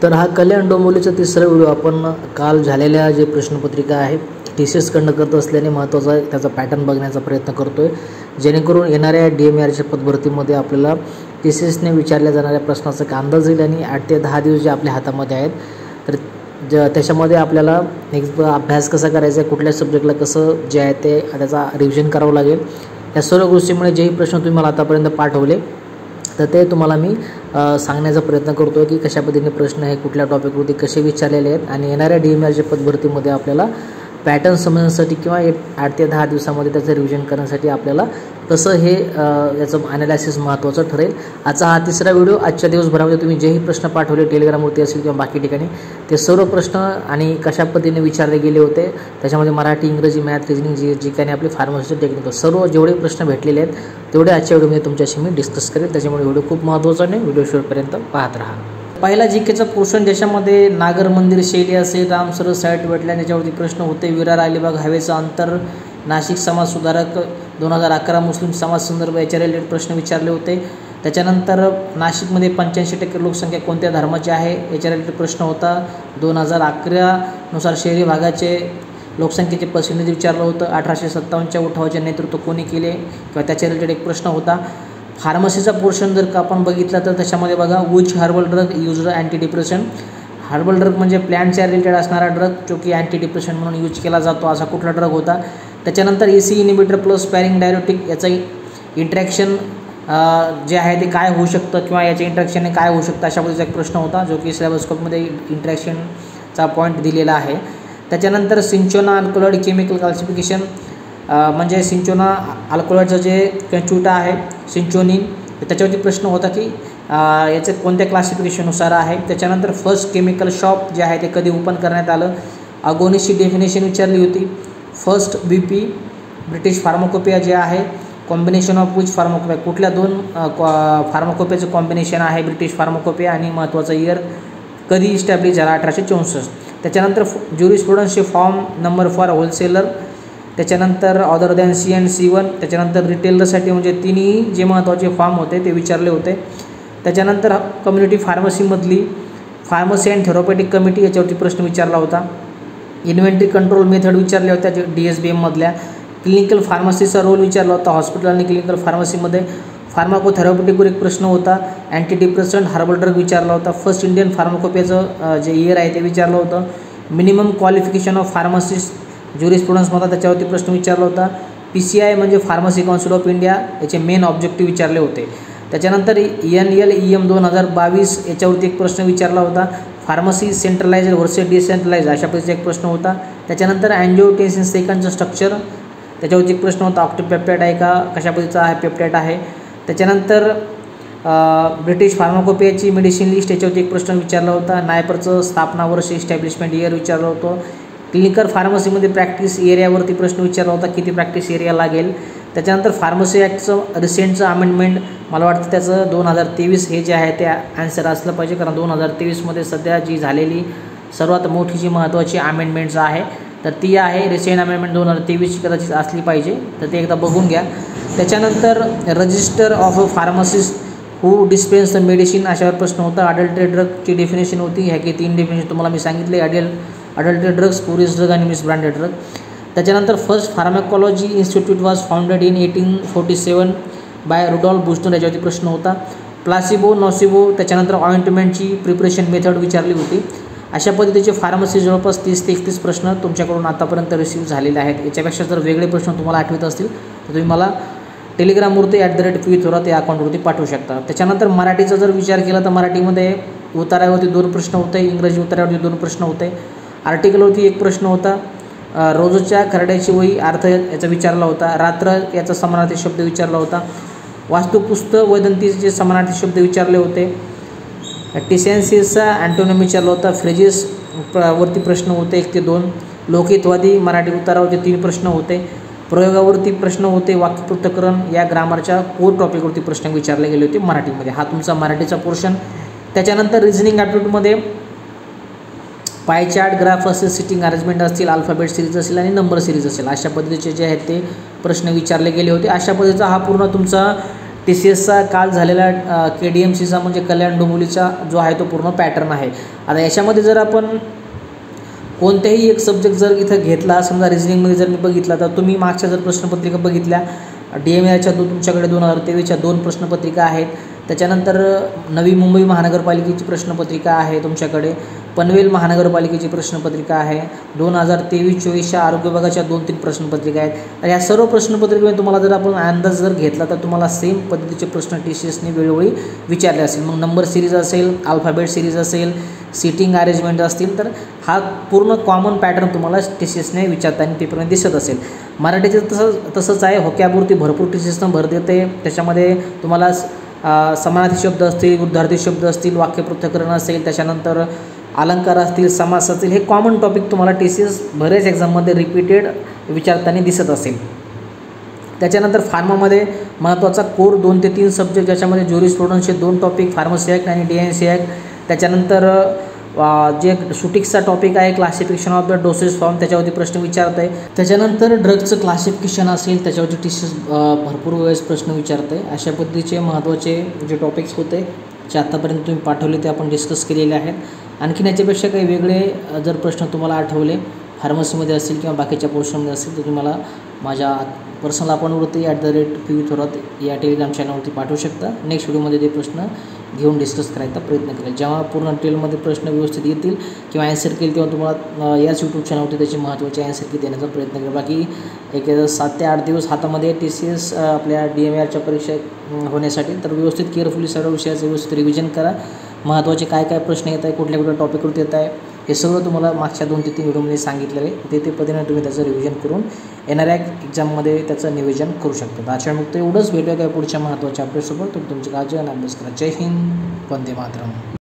तर हा कल्याण डोंबिवलीचा तिसरा व्हिडिओ आपण काल झालेल्या जे प्रश्नपत्रिका आहे TCS कडनं करत असल्याने महत्त्वाचा त्याचा पॅटर्न बघण्याचा प्रयत्न करतोय, जेणेकरून येणाऱ्या DMARच्या पदभरतीमध्ये आपल्याला TCSने विचारल्या जाणाऱ्या प्रश्नाचा एक अंदाज येईल आणि 8 ते 10 दिवस जे आपल्या हातामध्ये आहेत तर त्याच्यामध्ये आपल्याला नेक्स्ट अभ्यास कसा करायचा आहे, कुठल्या सब्जेक्टला कसं जे आहे ते त्याचा रिव्हिजन करावं लागेल, या सर्व गोष्टीमुळे जेही प्रश्न तुम्ही मला आतापर्यंत पाठवले तर ते तुम्हाला मी सांगण्याचा प्रयत्न करतो आहे की कशा पद्धतीने प्रश्न हे कुठल्या टॉपिकवरती कसे विचारलेले आहेत आणि येणाऱ्या DMARच्या पदभरतीमध्ये आपल्याला पॅटर्न समजण्यासाठी किंवा 8 ते 10 दिवसामध्ये त्याचं रिव्हिजन करण्यासाठी आपल्याला कसं हे याचं ॲनालिसिस महत्त्वाचं ठरेल। आजचा हा तिसरा व्हिडिओ। आजच्या दिवसभरामध्ये तुम्ही जेही प्रश्न पाठवले टेलिग्रामवरती असेल किंवा बाकी ठिकाणी ते सर्व प्रश्न आणि कशा पद्धतीने विचारले गेले होते, त्याच्यामध्ये मराठी, इंग्रजी, मॅथ, रिजनिंग जी काही आपली फार्मसी टेक्निकल सर्व जेवढे प्रश्न भेटलेले आहेत तेवढे आजच्या व्हिडिओमध्ये तुमच्याशी मी डिस्कस करेल, त्याच्यामुळे व्हिडिओ खूप महत्त्वाचा आहे, व्हिडिओ शेवटपर्यंत पाहत राहा। पहिला जीकेचा पोर्शन ज्याच्यामध्ये नागर मंदिर शैली असेल, रामसर साईट वेटलँड याच्यावरती प्रश्न होते, विरार अलिबाग हायवेचं अंतर, नाशिक समाज सुधारक 2011 मुस्लिम समाज संदर्भ याच्या रिलेटेड प्रश्न विचारले होते। त्याच्यानंतर नाशिकमध्ये 85% लोकसंख्या कोणत्या धर्माची आहे याच्या रिलेटेड प्रश्न होता। 2011 नुसार शहरी भागाचे लोकसंख्येचे प्रतिनिधी विचारलं होतं। 1857च्या उठावाचे नेतृत्व कोणी केले किंवा त्याच्या रिलेटेड एक प्रश्न होता। फार्मसीचा पोर्शन जर का आपण बघितला तर त्याच्यामध्ये बघा, which herbal drug used anti depression. Herbal drug म्हणजे प्लॅन्टच्या रिलेटेड असणारा ड्रग जो की अँटी डिप्रेशन म्हणून यूज केला जातो, असा कुठला ड्रग होता। त्याच्यानंतर AC इनिबिटर प्लस पॅरिंग डायरेटिक याचं इंट्रॅक्शन जे आहे ते काय होऊ शकतं किंवा याच्या इंट्रॅक्शनने काय होऊ शकतं अशा पद्धतीचा एक प्रश्न होता, जो की सिलेबसकोपमध्ये इंट्रॅक्शनचा पॉईंट दिलेला आहे। त्याच्यानंतर सिंचोना अल्कलॉइड केमिकल क्लासिफिकेशन म्हणजे सिंचोना अल्कलॉइडचं जे कन्स्टिट्यूट आहे सिंचोनिन, त्याच्यावरती प्रश्न होता की याचे कोणत्या क्लासिफिकेशननुसार आहे। त्याच्यानंतर फर्स्ट केमिकल शॉप जे आहे ते कधी ओपन करण्यात आलं, अगोनिस्टची डेफिनेशन विचारली होती। फर्स्ट BP ब्रिटिश फार्माकोपिया जे आहे, कॉम्बिनेशन ऑफ विच फार्माकोपिया, कुठल्या दोन फार्माकोपियाचं कॉम्बिनेशन आहे ब्रिटिश फार्माकोपिया, आणि महत्त्वाचं इयर कधी इस्टॅब्लिश झाला 1864। त्याच्यानंतर ज्युरिस्प्रुडन्सचे फॉर्म नंबर फॉर होलसेलर, त्याच्यानंतर other than C and C1, त्याच्यानंतर रिटेलरसाठी म्हणजे तिन्ही जे महत्त्वाचे फॉर्म होते ते विचारले होते। त्याच्यानंतर कम्युनिटी फार्मसीमधली फार्मसी अँड थेरॉपॅटिक कमिटी याच्यावरती प्रश्न विचारला होता। इन्व्हेंटरी कंट्रोल मेथड विचारल्या होत्या DSBMमधल्या। क्लिनिकल फार्मसीचा रोल विचारला होता हॉस्पिटल आणि क्लिनिकल फार्मसीमध्ये। फार्माकोथेरॉपॅटिकवर एक प्रश्न होता। अँटी डिप्रेसंट हर्बल ड्रग विचारला होता। फर्स्ट इंडियन फार्माकोपियाचं जे इयर आहे ते विचारलं होतं। मिनिमम क्वालिफिकेशन ऑफ फार्मासिस्ट ज्युरिस्प्रुडन्समध्ये त्याच्यावरती प्रश्न विचारला होता। PCI म्हणजे फार्मसी काउन्सिल ऑफ इंडिया याचे मेन ऑब्जेक्टिव्ह विचारले होते। त्याच्यानंतर NLEM 2022 याच्यावरती एक प्रश्न विचारला होता। फार्मसी सेंट्रलाइज्ड व्हर्सेस डिसेंट्रलाइज्ड अशा पद्धतीचा एक प्रश्न होता। त्याच्यानंतर अँजिओटेन्सिन सेकंडचं स्ट्रक्चर त्याच्यावरती एक प्रश्न होता। ऑक्टोपेप्टाइड आहे का, कशा पद्धतीचा आहे पेप्टाइड आहे। त्याच्यानंतर ब्रिटिश फार्माकोपियाची मेडिसिन लिस्ट याच्यावरती एक प्रश्न विचारला होता। नायपरचं स्थापना वर्ष इस्टॅब्लिशमेंट इयर विचारलं होतं। क्लिनिकल फार्मसीमध्ये प्रॅक्टिस एरियावरती प्रश्न विचारला होता, किती प्रॅक्टिस एरिया लागेल। त्याच्यानंतर फार्मसी ॲक्टचं रिसेंटचं अमेंडमेंट मला वाटतं त्याचं 2023 हे जे आहे ते आन्सर असलं पाहिजे, कारण 2023मध्ये सध्या जी झालेली सर्वात मोठी जी महत्त्वाची अमेंडमेंट्स आहे तर ती आहे रिसेंट अमेंडमेंट 2023 कदाचित असली पाहिजे, तर ते एकदा बघून घ्या। त्याच्यानंतर register of pharmacist who dispense the medicine अशावर प्रश्न होता। अडल्ट्रेट ड्रगची डेफिनेशन होती, ह्या की 3 डेफिनेशन तुम्हाला मी सांगितले, अडल्ट्रेट ड्रग्स, स्पुरियस ड्रग आणि मिसब्रँडेड ड्रग। त्याच्यानंतर first pharmacology institute was founded in 1847 by Rudolf Buster याच्यावरती प्रश्न होता। प्लासिबो, नॉसिबो, त्याच्यानंतर ऑइंटमेंटची प्रिपरेशन मेथड विचारली होती। अशा पद्धतीचे फार्मसी जवळपास 30 ते 31 प्रश्न तुमच्याकडून आतापर्यंत रिसीव्ह झालेले आहेत। याच्यापेक्षा जर वेगळे प्रश्न तुम्हाला आठवत असतील तर तुम्ही मला टेलिग्रामवरती @PVThorat या अकाउंटवरती पाठवू शकता। त्याच्यानंतर मराठीचा जर विचार केला तर मराठीमध्ये उतारावरती 2 प्रश्न होते, इंग्रजी उतारावरती 2 प्रश्न होते, आर्टिकलवरती एक प्रश्न होता, रोजच्या खरड्याची वही अर्थ याचा विचारला होता, रात्र याचा समानार्थी शब्द विचारला होता, वास्तुपुस्तक वदंतीचे समानार्थी शब्द विचारले होते, टिसेन्सिसचा अँटोनिम विचारला होता, फ्रेजेस वरती प्रश्न होते 1 ते 2, लोकहितवादी मराठी उतारावरती 3 प्रश्न होते, प्रयोगावरती प्रश्न होते, वाक्यपृथक्करण या ग्रामरच्या कोर टॉपिकवरती प्रश्न विचारले गेले होते मराठीमध्ये। हा तुमचा मराठीचा पोर्शन। त्याच्यानंतर रिजनिंग ॲप्टिट्यूडमध्ये पाय चार्ट, ग्राफ असेल, सिटिंग अरेंजमेंट असतील, अल्फाबेट सिरीज असेल आणि नंबर सिरीज असेल, अशा पद्धतीचे जे आहेत ते प्रश्न विचारले गेले होते। अशा पद्धतीचा हा पूर्ण तुमचा TCSचा काल झालेला KDMCचा म्हणजे कल्याण डोंबिवलीचा जो आहे तो पूर्ण पॅटर्न आहे. आता याच्यामध्ये जर आपण कोणत्याही एक सब्जेक्ट जर इथं घेतला, समजा रिझनिंगमध्ये जर मी बघितला, तर तुम्ही मागच्या जर प्रश्नपत्रिका बघितल्या DMARच्या तुमच्याकडे 2023च्या 2 प्रश्नपत्रिका आहेत. त्याच्यानंतर नवी मुंबई महानगरपालिकेची प्रश्नपत्रिका आहे तुमच्याकडे, पनवेल महानगरपालिकेची प्रश्नपत्रिका आहे, 2023-24च्या आरोग्य विभागाच्या 2-3 प्रश्नपत्रिका आहेत. तर ह्या सर्व प्रश्नपत्रिकेमध्ये तुम्हाला जर आपण अंदाज जर घेतला तर तुम्हाला सेम पद्धतीचे प्रश्न TCSने वेळोवेळी विचारले असेल. मग नंबर सिरीज असेल, अल्फाबेट सिरीज असेल, सीटिंग अरेंजमेंट असतील, तर हा पूर्ण कॉमन पॅटर्न तुम्हाला TCSने विचारताना पेपरमध्ये दिसत असेल. मराठीचं तसंच आहे. होकॅबवरती भरपूर TCSनं भर देते. त्याच्यामध्ये तुम्हाला समानार्थी शब्द असतील, विरुद्धार्थी शब्द असतील, वाक्यपृथक्करण असेल, त्याच्यानंतर अलंकार असतील, समास असतील, हे कॉमन टॉपिक तुम्हाला TCS बरेच एक्झाममध्ये रिपीटेड विचारताना दिसत असेल. त्याच्यानंतर फार्मामध्ये महत्त्वाचा कोर 2 ते 3 सब्जेक्ट, ज्याच्यामध्ये ज्युरिस्प्रुडन्सचे 2 टॉपिक, फार्मसी ॲक्ट आणि DNC ॲक्ट. त्याच्यानंतर जे शुटिक्सचा टॉपिक आहे classification of the dosage form, त्याच्यावरती प्रश्न विचारत आहे. त्याच्यानंतर ड्रगचं क्लासिफिकेशन असेल, त्याच्यावरती TCS भरपूर वेळेस प्रश्न विचारत आहे. अशा पद्धतीचे महत्त्वाचे जे टॉपिक्स होते जे आत्तापर्यंत तुम्ही पाठवले ते आपण डिस्कस केलेले आहेत. आणखीन याच्यापेक्षा काही वेगळे जर प्रश्न तुम्हाला आठवले फार्मसीमध्ये असतील किंवा बाकीच्या पोर्शनमध्ये असतील, तर तुम्हाला माझ्या पर्सनल अकाउंटवरती @PV थोरात या टेलिग्राम चॅनलवरती पाठवू शकता. नेक्स्ट व्हिडिओमध्ये ते प्रश्न घेऊन डिस्कस करायचा प्रयत्न करेल. जेव्हा पूर्ण डिटेलमध्ये प्रश्न व्यवस्थित येतील किंवा ॲन्सर केल, तेव्हा तुम्हाला याच यूट्यूब चॅनलवरती त्याची महत्त्वाची ॲन्सर की देण्याचा प्रयत्न करेल. बाकी एक 7 ते 8 दिवस हातामध्ये TCS आपल्या DMARच्या परीक्षा होण्यासाठी, तर व्यवस्थित केअरफुली सर्व विषयाचं व्यवस्थित रिव्हिजन करा. महत्त्वाचे काय काय प्रश्न येत आहे, कुठल्या कुठल्या टॉपिकवरती येत आहे, हे सगळं तुम्हाला मागच्या 2 ते 3 व्हिडिओमध्ये सांगितलेलं आहे. ते पद्धतीने तुम्ही त्याचं रिव्हिजन करून येणाऱ्या एक्झाममध्ये त्याचं नियोजन करू शकता. आजच्या मग एवढंच. भेटूया काय पुढच्या महत्त्वाच्या अपडेट्ससोबत. तुमची काळजी आणि अभ्यास करा. जय हिंद, वंदे मातरम.